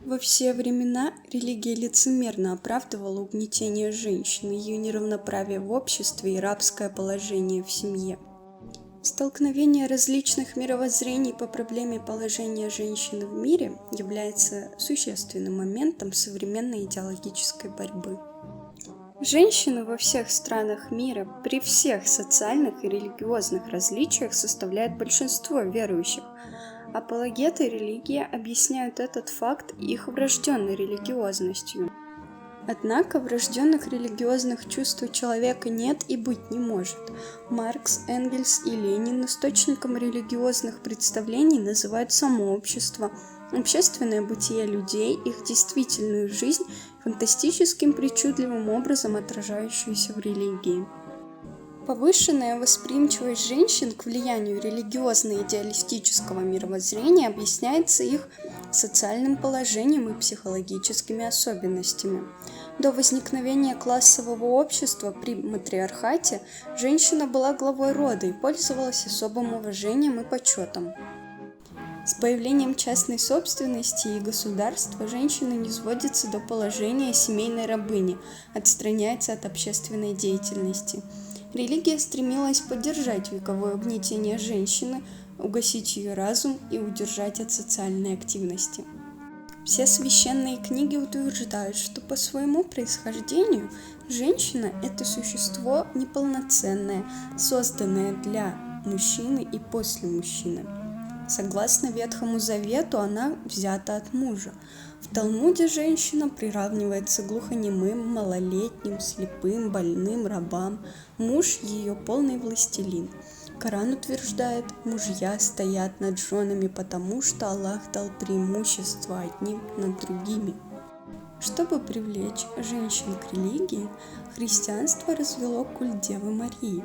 Во все времена религия лицемерно оправдывала угнетение женщин, ее неравноправие в обществе и рабское положение в семье. Столкновение различных мировоззрений по проблеме положения женщины в мире является существенным моментом современной идеологической борьбы. Женщины во всех странах мира при всех социальных и религиозных различиях составляют большинство верующих. Апологеты религии объясняют этот факт их врожденной религиозностью. Однако врожденных религиозных чувств у человека нет и быть не может. Маркс, Энгельс и Ленин источником религиозных представлений называют само общество, общественное бытие людей, их действительную жизнь, фантастическим причудливым образом отражающуюся в религии. Повышенная восприимчивость женщин к влиянию религиозно-идеалистического мировоззрения объясняется их социальным положением и психологическими особенностями. До возникновения классового общества при матриархате женщина была главой рода и пользовалась особым уважением и почетом. С появлением частной собственности и государства женщина низводится до положения семейной рабыни, отстраняется от общественной деятельности. Религия стремилась поддержать вековое угнетение женщины, угасить ее разум и удержать от социальной активности. Все священные книги утверждают, что по своему происхождению женщина – это существо неполноценное, созданное для мужчины и после мужчины. Согласно Ветхому Завету, она взята от мужа. В Талмуде женщина приравнивается к глухонемым, малолетним, слепым, больным, рабам. Муж – ее полный властелин. Коран утверждает, мужья стоят над женами, потому что Аллах дал преимущество одним над другими. Чтобы привлечь женщин к религии, христианство развело культ Девы Марии.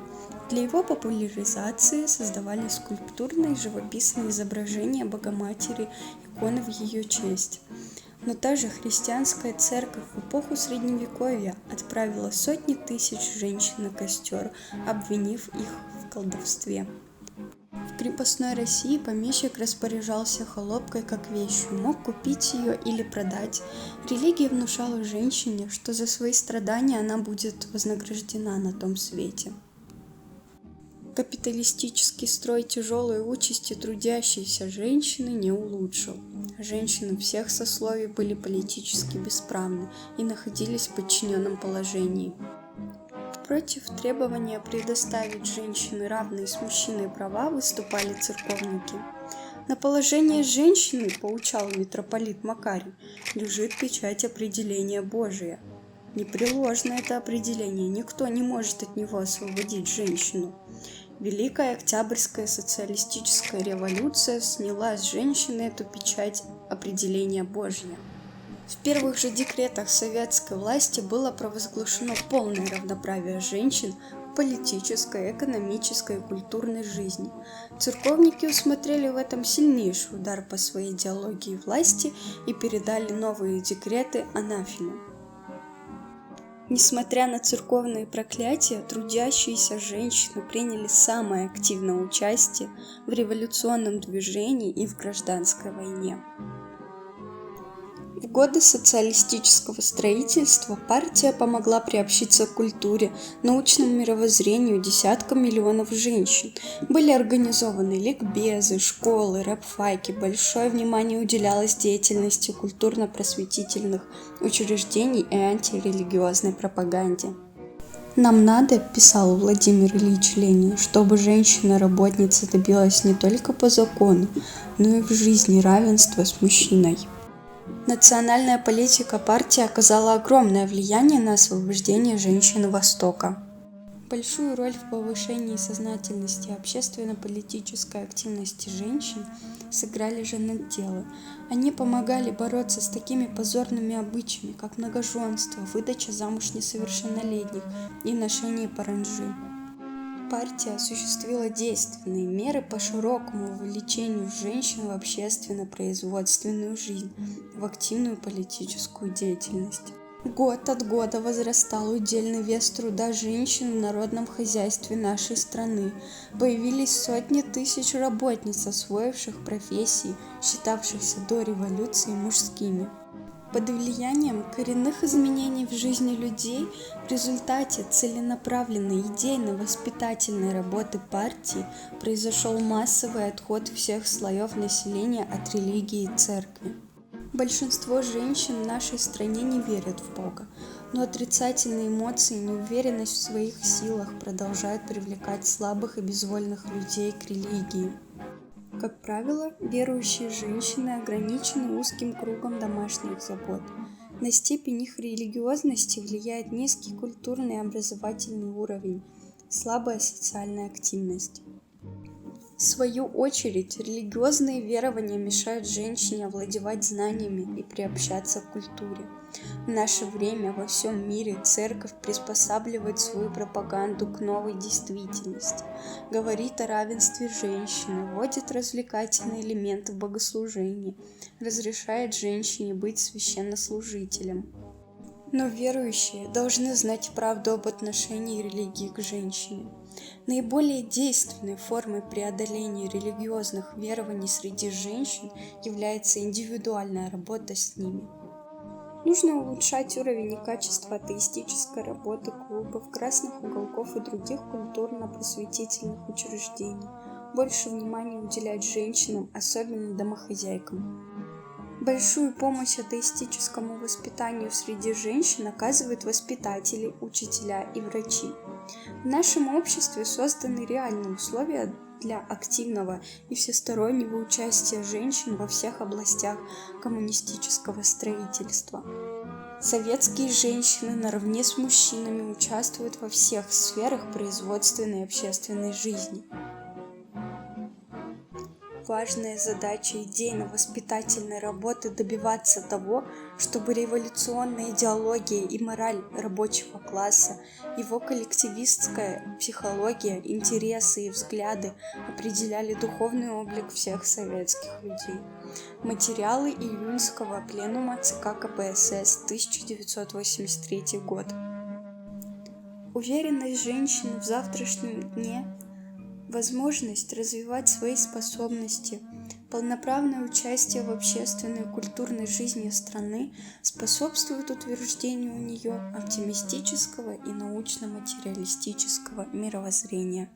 Для его популяризации создавали скульптурные живописные изображения Богоматери, иконы в ее честь. Но та же христианская церковь в эпоху Средневековья отправила сотни тысяч женщин на костер, обвинив их в колдовстве. В крепостной России помещик распоряжался холопкой как вещью, мог купить ее или продать. Религия внушала женщине, что за свои страдания она будет вознаграждена на том свете. Капиталистический строй тяжелой участи трудящейся женщины не улучшил. Женщины всех сословий были политически бесправны и находились в подчиненном положении. Против требования предоставить женщине равные с мужчиной права выступали церковники. На положение женщины, поучал митрополит Макарий, лежит печать определения Божия. Непреложно это определение, никто не может от него освободить женщину. Великая Октябрьская социалистическая революция сняла с женщины эту печать определения Божье. В первых же декретах советской власти было провозглашено полное равноправие женщин в политической, экономической и культурной жизни. Церковники усмотрели в этом сильнейший удар по своей идеологии власти и передали новые декреты анафеме. Несмотря на церковные проклятия, трудящиеся женщины приняли самое активное участие в революционном движении и в гражданской войне. В годы социалистического строительства партия помогла приобщиться к культуре, научному мировоззрению десяткам миллионов женщин. Были организованы ликбезы, школы, рэп-файки, большое внимание уделялось деятельности культурно-просветительных учреждений и антирелигиозной пропаганде. «Нам надо, — писал Владимир Ильич Ленин, — чтобы женщина-работница добилась не только по закону, но и в жизни равенства с мужчиной». Национальная политика партии оказала огромное влияние на освобождение женщин Востока. Большую роль в повышении сознательности и общественно-политической активности женщин сыграли женоделы. Они помогали бороться с такими позорными обычаями, как многоженство, выдача замуж несовершеннолетних и ношение паранджи. Партия осуществила действенные меры по широкому вовлечению женщин в общественно-производственную жизнь, в активную политическую деятельность. Год от года возрастал удельный вес труда женщин в народном хозяйстве нашей страны. Появились сотни тысяч работниц, освоивших профессии, считавшихся до революции мужскими. Под влиянием коренных изменений в жизни людей в результате целенаправленной идейно-воспитательной работы партии произошел массовый отход всех слоев населения от религии и церкви. Большинство женщин в нашей стране не верят в Бога, но отрицательные эмоции и неуверенность в своих силах продолжают привлекать слабых и безвольных людей к религии. Как правило, верующие женщины ограничены узким кругом домашних забот. На степень их религиозности влияет низкий культурный и образовательный уровень, слабая социальная активность. В свою очередь, религиозные верования мешают женщине овладевать знаниями и приобщаться к культуре. В наше время во всем мире церковь приспосабливает свою пропаганду к новой действительности, говорит о равенстве женщины, вводит развлекательные элементы в богослужение, разрешает женщине быть священнослужителем. Но верующие должны знать правду об отношении религии к женщине. Наиболее действенной формой преодоления религиозных верований среди женщин является индивидуальная работа с ними. Нужно улучшать уровень и качество атеистической работы клубов, красных уголков и других культурно-просветительных учреждений. Больше внимания уделять женщинам, особенно домохозяйкам. Большую помощь атеистическому воспитанию среди женщин оказывают воспитатели, учителя и врачи. В нашем обществе созданы реальные условия для активного и всестороннего участия женщин во всех областях коммунистического строительства. Советские женщины наравне с мужчинами участвуют во всех сферах производственной и общественной жизни. Важная задача идейно-воспитательной работы добиваться того, чтобы революционная идеология и мораль рабочего класса, его коллективистская психология, интересы и взгляды определяли духовный облик всех советских людей. Материалы июньского пленума ЦК КПСС, 1983 год. Уверенность женщины в завтрашнем дне, возможность развивать свои способности, полноправное участие в общественной и культурной жизни страны способствуют утверждению у нее оптимистического и научно-материалистического мировоззрения.